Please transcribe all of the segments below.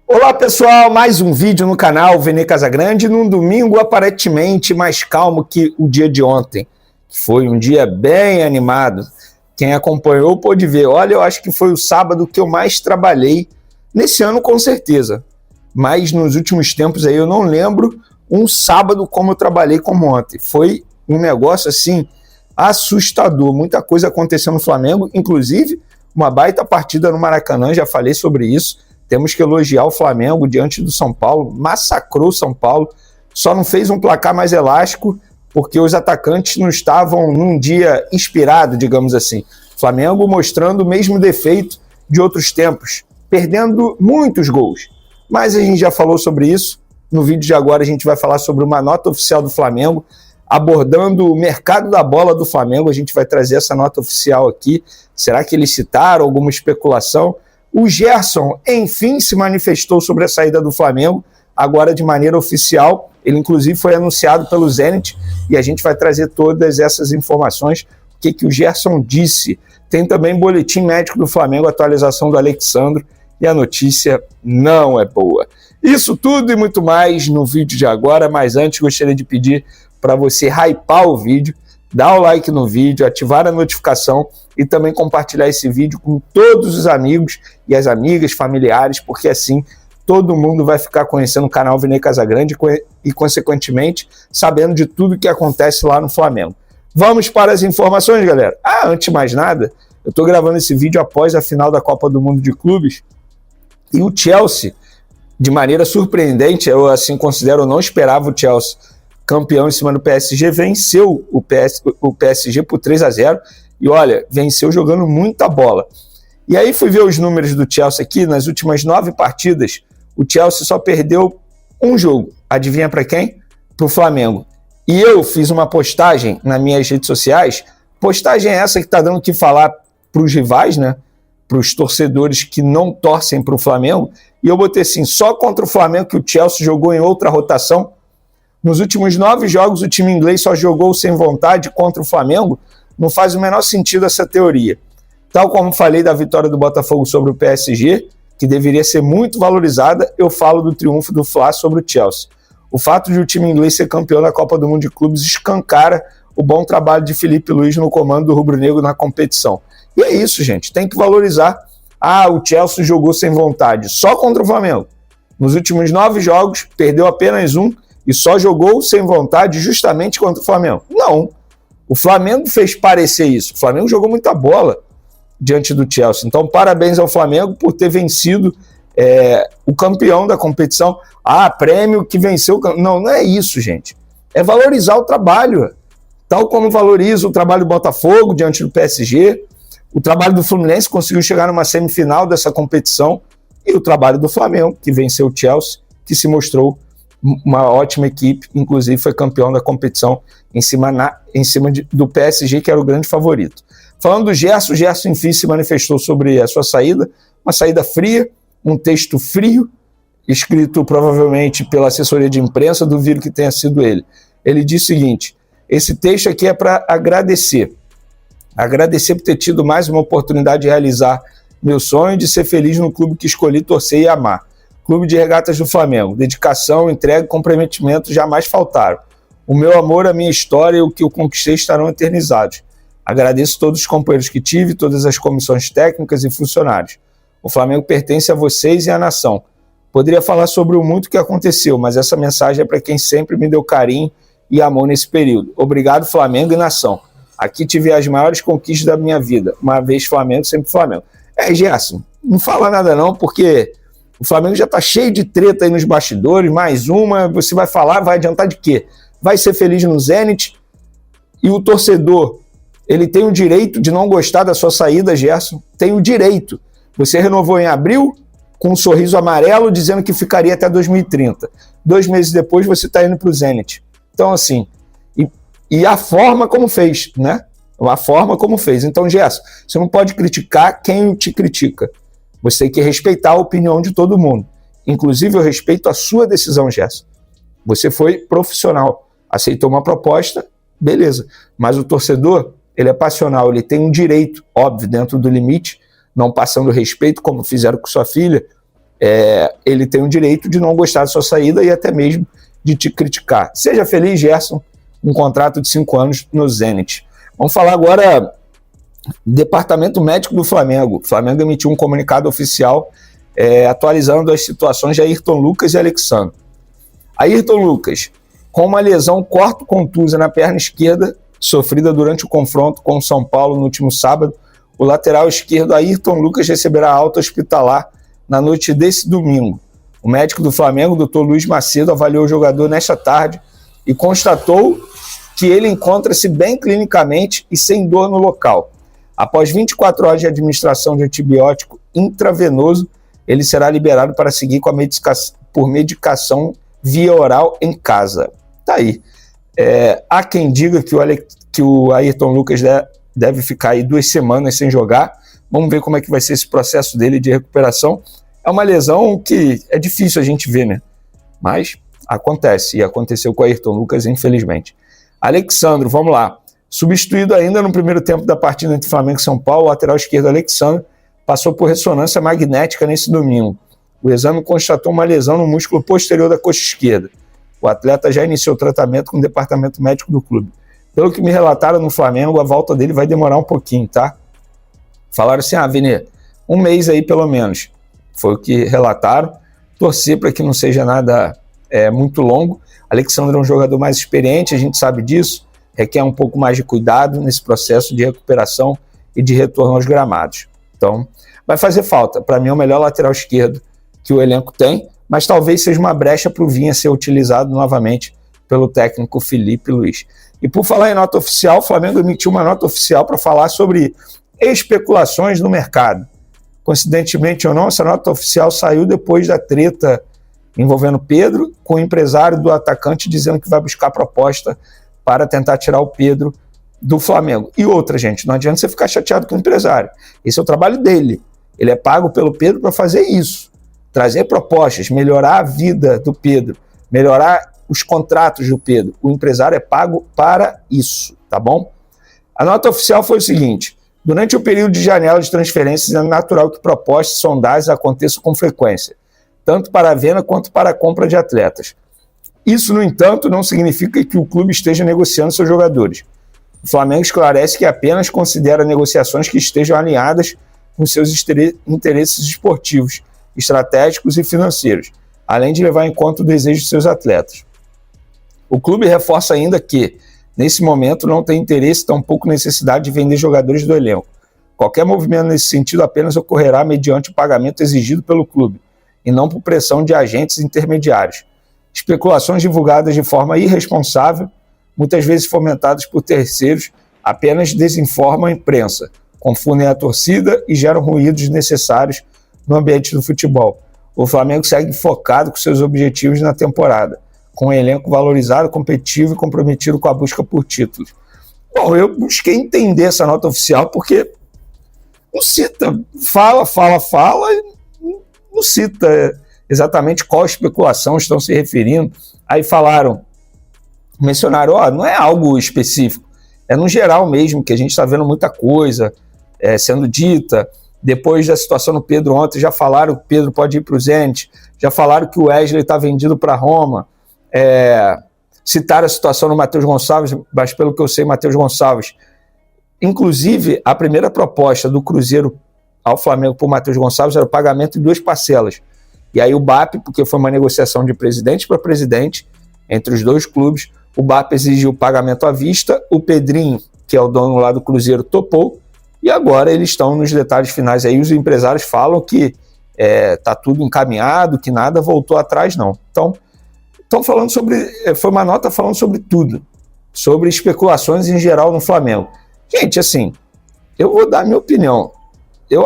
Olá pessoal, mais um vídeo no canal Vene Casagrande, num domingo aparentemente mais calmo que o dia de ontem. Foi um dia bem animado. Quem acompanhou pôde ver. Olha, eu acho que foi o sábado que eu mais trabalhei nesse ano com certeza. Mas nos últimos tempos aí eu não lembro um sábado como eu trabalhei como ontem. Foi um negócio assim assustador. Muita coisa aconteceu no Flamengo, inclusive uma baita partida no Maracanã, já falei sobre isso. Temos que elogiar o Flamengo diante do São Paulo, massacrou o São Paulo, só não fez um placar mais elástico porque os atacantes não estavam num dia inspirado, digamos assim. O Flamengo mostrando o mesmo defeito de outros tempos, perdendo muitos gols. Mas a gente já falou sobre isso, no vídeo de agora a gente vai falar sobre uma nota oficial do Flamengo, abordando o mercado da bola do Flamengo, a gente vai trazer essa nota oficial aqui. Será que eles citaram alguma especulação? O Gerson, enfim, se manifestou sobre a saída do Flamengo, agora de maneira oficial. Ele, inclusive, foi anunciado pelo Zenit e a gente vai trazer todas essas informações, o que o Gerson disse. Tem também boletim médico do Flamengo, atualização do Alexandro, e a notícia não é boa. Isso tudo e muito mais no vídeo de agora, mas antes gostaria de pedir para você hypar o vídeo, dar o like no vídeo, ativar a notificação e também compartilhar esse vídeo com todos os amigos e as amigas, familiares, porque assim todo mundo vai ficar conhecendo o canal Vene Casagrande e, consequentemente, sabendo de tudo que acontece lá no Flamengo. Vamos para as informações, galera. Antes de mais nada, eu estou gravando esse vídeo após a final da Copa do Mundo de Clubes e o Chelsea, de maneira surpreendente, eu assim considero, eu não esperava o Chelsea campeão em cima do PSG, venceu o PSG por 3-0 e olha, venceu jogando muita bola. E aí fui ver os números do Chelsea aqui, nas últimas 9 partidas, o Chelsea só perdeu um jogo. Adivinha para quem? Para o Flamengo. E eu fiz uma postagem nas minhas redes sociais, postagem essa que está dando o que falar para os rivais, né? Para os torcedores que não torcem para o Flamengo, e eu botei assim, só contra o Flamengo que o Chelsea jogou em outra rotação. Nos últimos 9 jogos, o time inglês só jogou sem vontade contra o Flamengo. Não faz o menor sentido essa teoria. Tal como falei da vitória do Botafogo sobre o PSG, que deveria ser muito valorizada, eu falo do triunfo do Fla sobre o Chelsea. O fato de o time inglês ser campeão da Copa do Mundo de Clubes escancara o bom trabalho de Felipe Luiz no comando do rubro-negro na competição. E é isso, gente, tem que valorizar. O Chelsea jogou sem vontade só contra o Flamengo. Nos últimos 9 jogos, perdeu apenas um e só jogou sem vontade justamente contra o Flamengo. Não. O Flamengo fez parecer isso. O Flamengo jogou muita bola diante do Chelsea. Então, parabéns ao Flamengo por ter vencido o campeão da competição. Prêmio que venceu. Não é isso, gente. É valorizar o trabalho. Tal como valoriza o trabalho do Botafogo diante do PSG, o trabalho do Fluminense conseguiu chegar numa semifinal dessa competição e o trabalho do Flamengo, que venceu o Chelsea, que se mostrou uma ótima equipe, inclusive foi campeão da competição em cima do PSG, que era o grande favorito. Falando do Gerson, o Gerson enfim se manifestou sobre a sua saída, uma saída fria, um texto frio, escrito provavelmente pela assessoria de imprensa, duvido que tenha sido ele. Ele diz o seguinte, esse texto aqui é para agradecer por ter tido mais uma oportunidade de realizar meu sonho de ser feliz no clube que escolhi torcer e amar. Clube de Regatas do Flamengo. Dedicação, entrega e comprometimento jamais faltaram. O meu amor, a minha história e o que eu conquistei estarão eternizados. Agradeço todos os companheiros que tive, todas as comissões técnicas e funcionários. O Flamengo pertence a vocês e à nação. Poderia falar sobre o muito que aconteceu, mas essa mensagem é para quem sempre me deu carinho e amor nesse período. Obrigado, Flamengo e nação. Aqui tive as maiores conquistas da minha vida. Uma vez Flamengo, sempre Flamengo. Gerson, não fala nada não, porque o Flamengo já está cheio de treta aí nos bastidores, mais uma, você vai falar, vai adiantar de quê? Vai ser feliz no Zenit e o torcedor, ele tem o direito de não gostar da sua saída, Gerson, tem o direito. Você renovou em abril com um sorriso amarelo dizendo que ficaria até 2030. 2 meses depois você está indo para o Zenit. Então assim, e a forma como fez, né? A forma como fez. Então, Gerson, você não pode criticar quem te critica. Você tem que respeitar a opinião de todo mundo. Inclusive, eu respeito a sua decisão, Gerson. Você foi profissional, aceitou uma proposta, beleza. Mas o torcedor, ele é passional, ele tem um direito, óbvio, dentro do limite, não passando respeito, como fizeram com sua filha, ele tem o direito de não gostar da sua saída e até mesmo de te criticar. Seja feliz, Gerson, um contrato de 5 anos no Zenit. Vamos falar agora do Departamento Médico do Flamengo. O Flamengo emitiu um comunicado oficial atualizando as situações de Ayrton Lucas e Alexandre. Ayrton Lucas, com uma lesão corto-contusa na perna esquerda, sofrida durante o confronto com o São Paulo no último sábado, o lateral esquerdo Ayrton Lucas receberá alta hospitalar na noite desse domingo. O médico do Flamengo, Dr. Luiz Macedo, avaliou o jogador nesta tarde e constatou que ele encontra-se bem clinicamente e sem dor no local. Após 24 horas de administração de antibiótico intravenoso, ele será liberado para seguir com por medicação via oral em casa. Tá aí. Há quem diga que o Ayrton Lucas deve ficar aí 2 semanas sem jogar. Vamos ver como é que vai ser esse processo dele de recuperação. É uma lesão que é difícil a gente ver, né? Mas acontece, e aconteceu com o Ayrton Lucas, infelizmente. Alexandre, vamos lá. Substituído ainda no primeiro tempo da partida entre Flamengo e São Paulo, o lateral esquerdo Alexandre passou por ressonância magnética nesse domingo. O exame constatou uma lesão no músculo posterior da coxa esquerda. O atleta já iniciou o tratamento com o departamento médico do clube. Pelo que me relataram no Flamengo, a volta dele vai demorar um pouquinho, tá? Falaram assim, Vini, 1 mês aí pelo menos. Foi o que relataram. Torcer para que não seja nada muito longo. Alexandre é um jogador mais experiente, a gente sabe disso. Requer um pouco mais de cuidado nesse processo de recuperação e de retorno aos gramados. Então, vai fazer falta. Para mim é o melhor lateral esquerdo que o elenco tem, mas talvez seja uma brecha para o Vinha ser utilizado novamente pelo técnico Felipe Luiz. E por falar em nota oficial, o Flamengo emitiu uma nota oficial para falar sobre especulações no mercado. Coincidentemente ou não, essa nota oficial saiu depois da treta envolvendo Pedro, com o empresário do atacante dizendo que vai buscar proposta para tentar tirar o Pedro do Flamengo. E outra, gente, não adianta você ficar chateado com o empresário. Esse é o trabalho dele. Ele é pago pelo Pedro para fazer isso. Trazer propostas, melhorar a vida do Pedro, melhorar os contratos do Pedro. O empresário é pago para isso, tá bom? A nota oficial foi o seguinte: durante o período de janela de transferências é natural que propostas e sondagens aconteçam com frequência, tanto para a venda quanto para a compra de atletas. Isso, no entanto, não significa que o clube esteja negociando seus jogadores. O Flamengo esclarece que apenas considera negociações que estejam alinhadas com seus interesses esportivos, estratégicos e financeiros, além de levar em conta o desejo de seus atletas. O clube reforça ainda que, nesse momento, não tem interesse, tampouco necessidade de vender jogadores do elenco. Qualquer movimento nesse sentido apenas ocorrerá mediante o pagamento exigido pelo clube, e não por pressão de agentes intermediários. Especulações divulgadas de forma irresponsável, muitas vezes fomentadas por terceiros, apenas desinformam a imprensa, confundem a torcida e geram ruídos desnecessários no ambiente do futebol. O Flamengo segue focado com seus objetivos na temporada, com um elenco valorizado, competitivo e comprometido com a busca por títulos. Bom, eu busquei entender essa nota oficial porque não cita, fala, não cita exatamente qual especulação estão se referindo. Aí mencionaram, não é algo específico, é no geral mesmo, que a gente está vendo muita coisa sendo dita. Depois da situação do Pedro ontem, já falaram que o Pedro pode ir para o Zenit, já falaram que o Wesley está vendido para Roma, citaram a situação do Matheus Gonçalves, mas pelo que eu sei, Matheus Gonçalves, inclusive a primeira proposta do Cruzeiro ao Flamengo por Matheus Gonçalves era o pagamento em 2 parcelas. E aí o BAP, porque foi uma negociação de presidente para presidente entre os 2 clubes, o BAP exigiu o pagamento à vista, o Pedrinho, que é o dono lá do Cruzeiro, topou, e agora eles estão nos detalhes finais. Aí os empresários falam que está tudo encaminhado, que nada voltou atrás, não. Então, falando foi uma nota falando sobre tudo, sobre especulações em geral no Flamengo. Gente, assim, eu vou dar minha opinião. Eu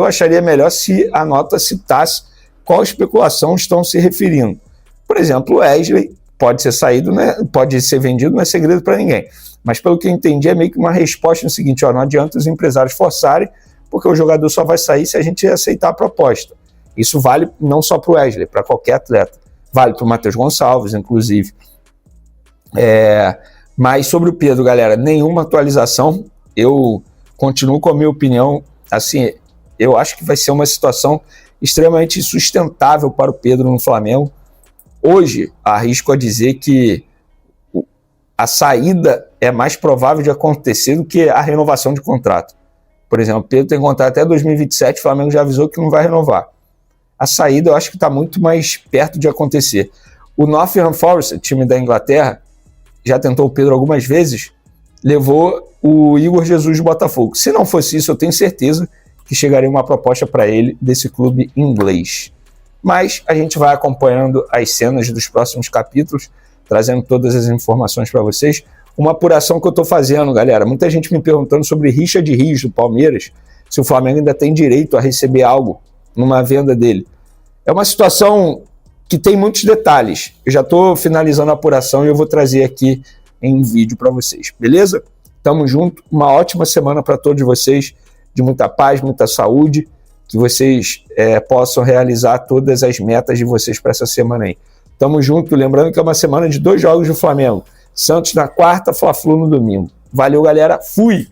acharia melhor se a nota citasse qual especulação estão se referindo. Por exemplo, o Wesley pode ser saído, né? Pode ser vendido, não é segredo para ninguém. Mas pelo que eu entendi, é meio que uma resposta no seguinte: não adianta os empresários forçarem, porque o jogador só vai sair se a gente aceitar a proposta. Isso vale não só para o Wesley, para qualquer atleta. Vale para o Matheus Gonçalves, inclusive. Mas sobre o Pedro, galera, nenhuma atualização. Eu continuo com a minha opinião. Assim, eu acho que vai ser uma situação extremamente sustentável para o Pedro no Flamengo. Hoje, arrisco a dizer que a saída é mais provável de acontecer do que a renovação de contrato. Por exemplo, o Pedro tem contrato até 2027, o Flamengo já avisou que não vai renovar. A saída eu acho que está muito mais perto de acontecer. O Nottingham Forest, time da Inglaterra, já tentou o Pedro algumas vezes, levou o Igor Jesus do Botafogo. Se não fosse isso, eu tenho certeza que chegaria uma proposta para ele desse clube inglês. Mas a gente vai acompanhando as cenas dos próximos capítulos, trazendo todas as informações para vocês. Uma apuração que eu estou fazendo, galera. Muita gente me perguntando sobre Richard Rios do Palmeiras, se o Flamengo ainda tem direito a receber algo numa venda dele. É uma situação que tem muitos detalhes. Eu já estou finalizando a apuração e eu vou trazer aqui em um vídeo para vocês, beleza? Tamo junto, uma ótima semana para todos vocês, de muita paz, muita saúde, que vocês possam realizar todas as metas de vocês para essa semana aí. Tamo junto, lembrando que é uma semana de 2 jogos do Flamengo. Santos na quarta, Fla-Flu no domingo. Valeu, galera, fui!